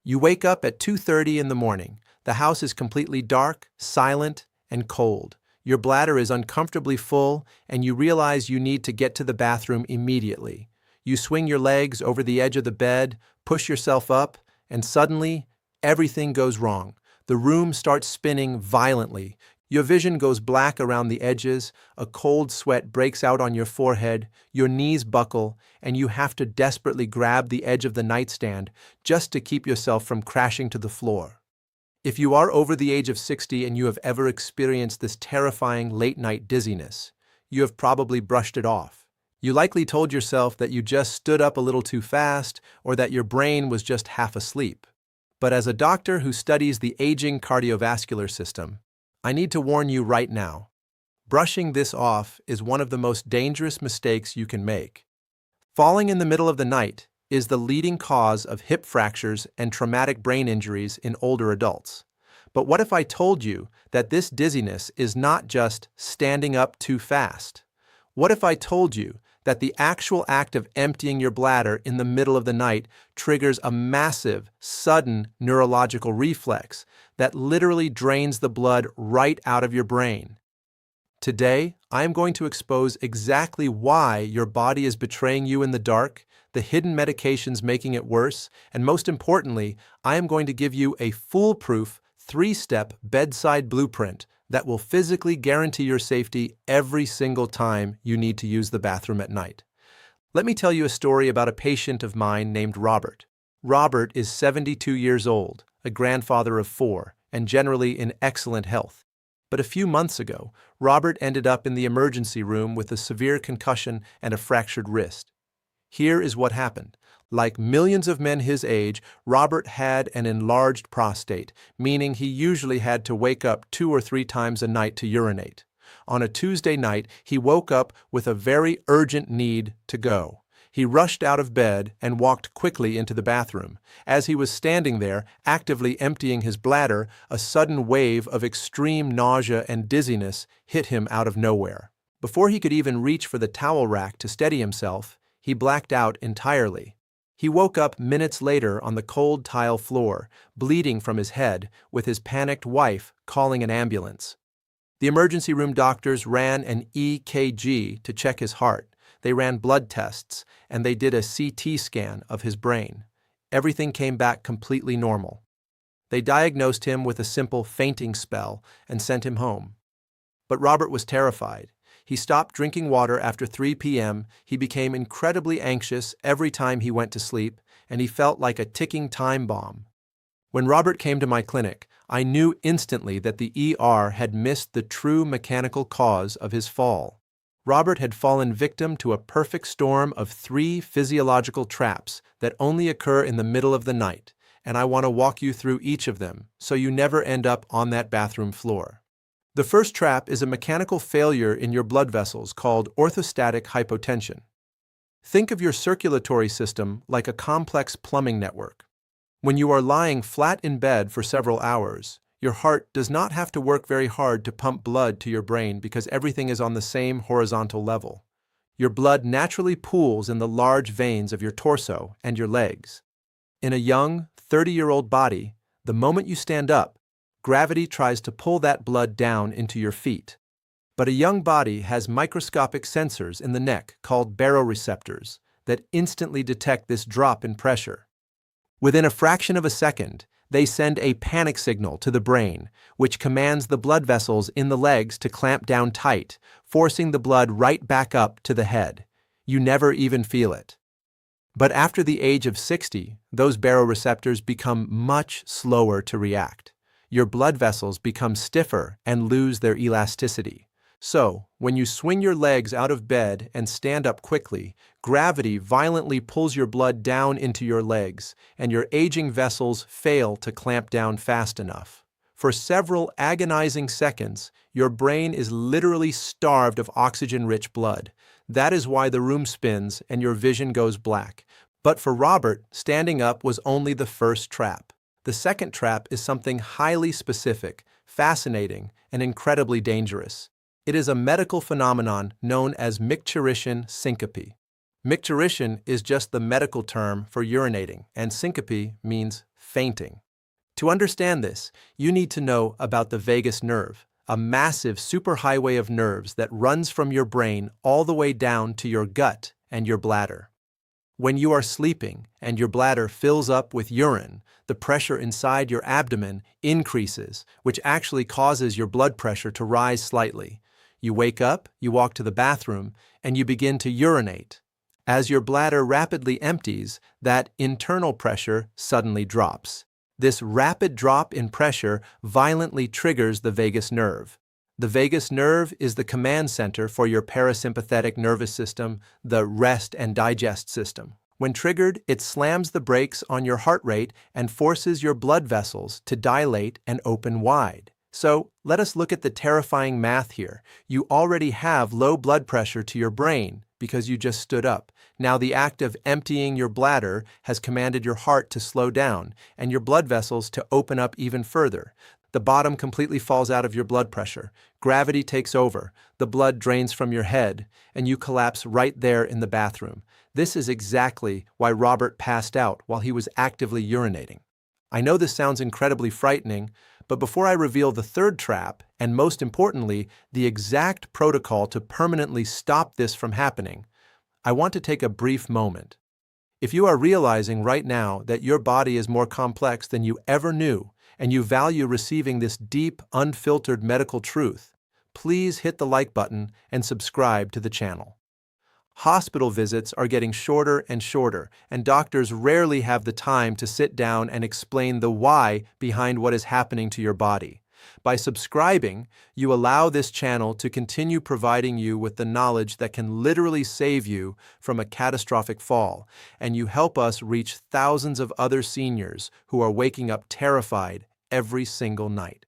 You wake up at 2:30 in the morning. The house is completely dark, silent, and cold. Your bladder is uncomfortably full, and you realize you need to get to the bathroom immediately. You swing your legs over the edge of the bed, push yourself up, and suddenly, everything goes wrong. The room starts spinning violently. Your vision goes black around the edges, a cold sweat breaks out on your forehead, your knees buckle, and you have to desperately grab the edge of the nightstand just to keep yourself from crashing to the floor. If you are over the age of 60 and you have ever experienced this terrifying late-night dizziness, you have probably brushed it off. You likely told yourself that you just stood up a little too fast or that your brain was just half asleep. But as a doctor who studies the aging cardiovascular system, I need to warn you right now. Brushing this off is one of the most dangerous mistakes you can make. Falling in the middle of the night is the leading cause of hip fractures and traumatic brain injuries in older adults. But what if I told you that this dizziness is not just standing up too fast? What if I told you that the actual act of emptying your bladder in the middle of the night triggers a massive, sudden neurological reflex that literally drains the blood right out of your brain? Today, I am going to expose exactly why your body is betraying you in the dark, the hidden medications making it worse, and most importantly, I am going to give you a foolproof 3-step bedside blueprint that will physically guarantee your safety every single time you need to use the bathroom at night. Let me tell you a story about a patient of mine named Robert. Robert is 72 years old, a grandfather of 4, and generally in excellent health. But a few months ago, Robert ended up in the emergency room with a severe concussion and a fractured wrist. Here is what happened. Like millions of men his age, Robert had an enlarged prostate, meaning he usually had to wake up 2 or 3 times a night to urinate. On a Tuesday night, he woke up with a very urgent need to go. He rushed out of bed and walked quickly into the bathroom. As he was standing there, actively emptying his bladder, a sudden wave of extreme nausea and dizziness hit him out of nowhere. Before he could even reach for the towel rack to steady himself, he blacked out entirely. He woke up minutes later on the cold tile floor, bleeding from his head, with his panicked wife calling an ambulance. The emergency room doctors ran an EKG to check his heart. They ran blood tests, and they did a CT scan of his brain. Everything came back completely normal. They diagnosed him with a simple fainting spell and sent him home. But Robert was terrified. He stopped drinking water after 3 p.m., he became incredibly anxious every time he went to sleep, and he felt like a ticking time bomb. When Robert came to my clinic, I knew instantly that the ER had missed the true mechanical cause of his fall. Robert had fallen victim to a perfect storm of 3 physiological traps that only occur in the middle of the night, and I want to walk you through each of them so you never end up on that bathroom floor. The first trap is a mechanical failure in your blood vessels called orthostatic hypotension. Think of your circulatory system like a complex plumbing network. When you are lying flat in bed for several hours, your heart does not have to work very hard to pump blood to your brain because everything is on the same horizontal level. Your blood naturally pools in the large veins of your torso and your legs. In a young, 30-year-old body, the moment you stand up, gravity tries to pull that blood down into your feet. But a young body has microscopic sensors in the neck called baroreceptors that instantly detect this drop in pressure. Within a fraction of a second, they send a panic signal to the brain, which commands the blood vessels in the legs to clamp down tight, forcing the blood right back up to the head. You never even feel it. But after the age of 60, those baroreceptors become much slower to react. Your blood vessels become stiffer and lose their elasticity. So, when you swing your legs out of bed and stand up quickly, gravity violently pulls your blood down into your legs, and your aging vessels fail to clamp down fast enough. For several agonizing seconds, your brain is literally starved of oxygen-rich blood. That is why the room spins and your vision goes black. But for Robert, standing up was only the first trap. The second trap is something highly specific, fascinating, and incredibly dangerous. It is a medical phenomenon known as Micturition syncope. Micturition is just the medical term for urinating, and syncope means fainting. To understand this, you need to know about the vagus nerve, a massive superhighway of nerves that runs from your brain all the way down to your gut and your bladder. When you are sleeping and your bladder fills up with urine, the pressure inside your abdomen increases, which actually causes your blood pressure to rise slightly. You wake up, you walk to the bathroom, and you begin to urinate. As your bladder rapidly empties, that internal pressure suddenly drops. This rapid drop in pressure violently triggers the vagus nerve. The vagus nerve is the command center for your parasympathetic nervous system, the rest and digest system. When triggered, it slams the brakes on your heart rate and forces your blood vessels to dilate and open wide. So, let us look at the terrifying math here. You already have low blood pressure to your brain because you just stood up. Now the act of emptying your bladder has commanded your heart to slow down and your blood vessels to open up even further. The bottom completely falls out of your blood pressure. Gravity takes over, the blood drains from your head, and you collapse right there in the bathroom. This is exactly why Robert passed out while he was actively urinating. I know this sounds incredibly frightening, but before I reveal the third trap, and most importantly, the exact protocol to permanently stop this from happening, I want to take a brief moment. If you are realizing right now that your body is more complex than you ever knew, and you value receiving this deep, unfiltered medical truth, please hit the like button and subscribe to the channel. Hospital visits are getting shorter and shorter, and doctors rarely have the time to sit down and explain the why behind what is happening to your body. By subscribing, you allow this channel to continue providing you with the knowledge that can literally save you from a catastrophic fall, and you help us reach thousands of other seniors who are waking up terrified every single night.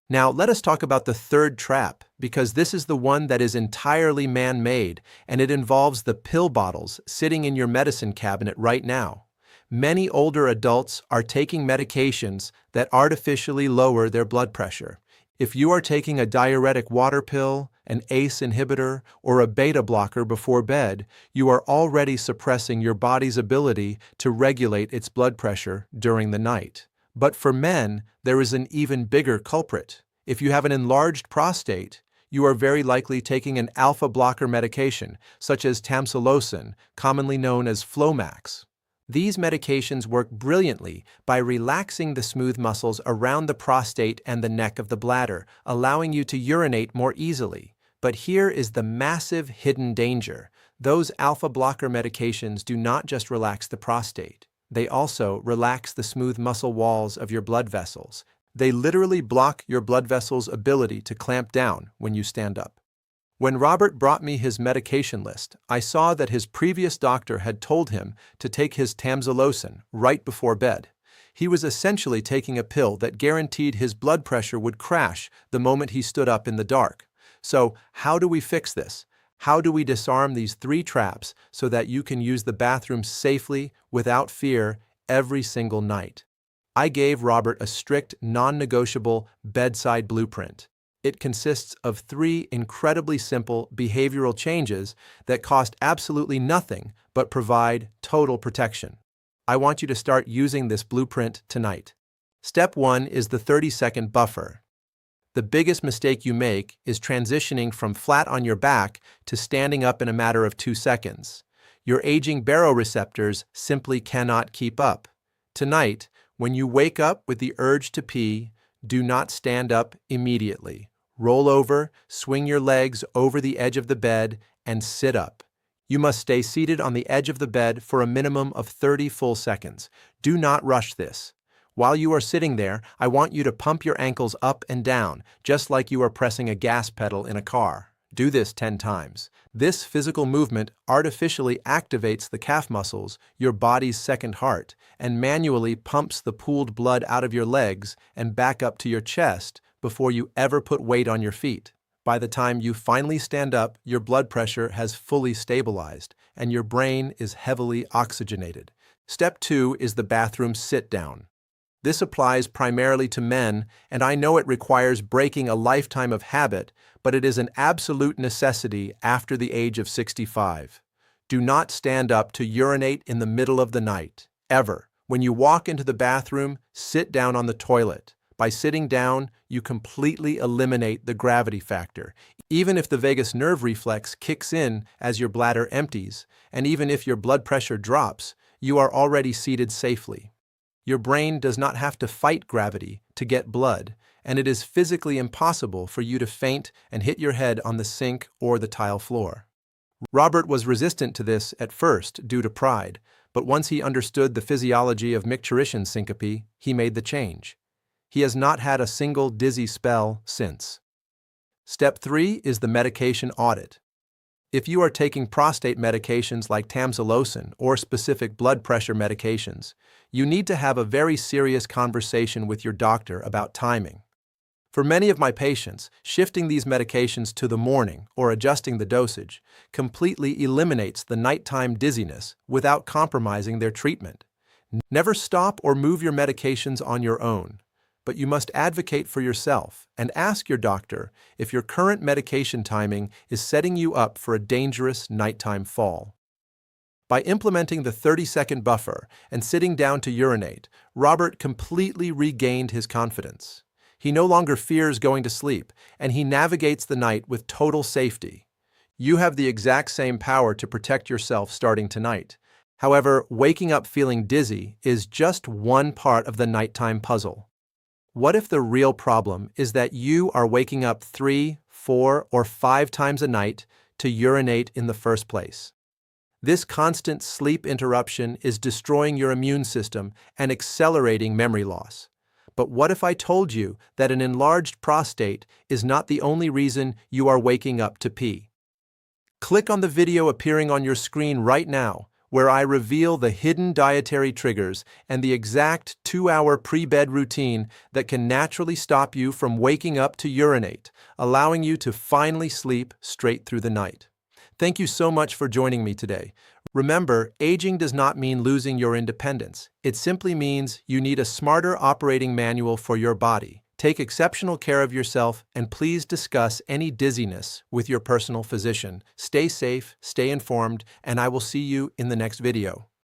Now, let us talk about the third trap, because this is the one that is entirely man-made, and it involves the pill bottles sitting in your medicine cabinet right now. Many older adults are taking medications that artificially lower their blood pressure. If you are taking a diuretic water pill, an ACE inhibitor, or a beta blocker before bed, you are already suppressing your body's ability to regulate its blood pressure during the night. But for men, there is an even bigger culprit. If you have an enlarged prostate, you are very likely taking an alpha blocker medication, such as tamsulosin, commonly known as Flomax. These medications work brilliantly by relaxing the smooth muscles around the prostate and the neck of the bladder, allowing you to urinate more easily. But here is the massive hidden danger. Those alpha blocker medications do not just relax the prostate. They also relax the smooth muscle walls of your blood vessels. They literally block your blood vessels' ability to clamp down when you stand up. When Robert brought me his medication list, I saw that his previous doctor had told him to take his tamsulosin right before bed. He was essentially taking a pill that guaranteed his blood pressure would crash the moment he stood up in the dark. So, how do we fix this? How do we disarm these three traps so that you can use the bathroom safely, without fear, every single night? I gave Robert a strict, non-negotiable bedside blueprint. It consists of 3 incredibly simple behavioral changes that cost absolutely nothing but provide total protection. I want you to start using this blueprint tonight. Step 1 is the 30-second buffer. The biggest mistake you make is transitioning from flat on your back to standing up in a matter of 2 seconds. Your aging baroreceptors simply cannot keep up. Tonight, when you wake up with the urge to pee, do not stand up immediately. Roll over, swing your legs over the edge of the bed, and sit up. You must stay seated on the edge of the bed for a minimum of 30 full seconds. Do not rush this. While you are sitting there, I want you to pump your ankles up and down, just like you are pressing a gas pedal in a car. Do this 10 times. This physical movement artificially activates the calf muscles, your body's second heart, and manually pumps the pooled blood out of your legs and back up to your chest before you ever put weight on your feet. By the time you finally stand up, your blood pressure has fully stabilized, and your brain is heavily oxygenated. Step 2 is the bathroom sit-down. This applies primarily to men, and I know it requires breaking a lifetime of habit, but it is an absolute necessity after the age of 65. Do not stand up to urinate in the middle of the night, ever, When you walk into the bathroom, sit down on the toilet. By sitting down, you completely eliminate the gravity factor. Even if the vagus nerve reflex kicks in as your bladder empties, and even if your blood pressure drops, you are already seated safely. Your brain does not have to fight gravity to get blood, and it is physically impossible for you to faint and hit your head on the sink or the tile floor. Robert was resistant to this at first due to pride, but once he understood the physiology of Micturition syncope, he made the change. He has not had a single dizzy spell since. Step 3 is the medication audit. If you are taking prostate medications like tamsulosin or specific blood pressure medications, you need to have a very serious conversation with your doctor about timing. For many of my patients, shifting these medications to the morning or adjusting the dosage completely eliminates the nighttime dizziness without compromising their treatment. Never stop or move your medications on your own, but you must advocate for yourself and ask your doctor if your current medication timing is setting you up for a dangerous nighttime fall. By implementing the 30-second buffer and sitting down to urinate, Robert completely regained his confidence. He no longer fears going to sleep, and he navigates the night with total safety. You have the exact same power to protect yourself starting tonight. However, waking up feeling dizzy is just one part of the nighttime puzzle. What if the real problem is that you are waking up 3, 4, or 5 times a night to urinate in the first place? This constant sleep interruption is destroying your immune system and accelerating memory loss. But what if I told you that an enlarged prostate is not the only reason you are waking up to pee? Click on the video appearing on your screen right now, where I reveal the hidden dietary triggers and the exact 2-hour pre-bed routine that can naturally stop you from waking up to urinate, allowing you to finally sleep straight through the night. Thank you so much for joining me today. Remember, aging does not mean losing your independence. It simply means you need a smarter operating manual for your body. Take exceptional care of yourself, and please discuss any dizziness with your personal physician. Stay safe, stay informed, and I will see you in the next video.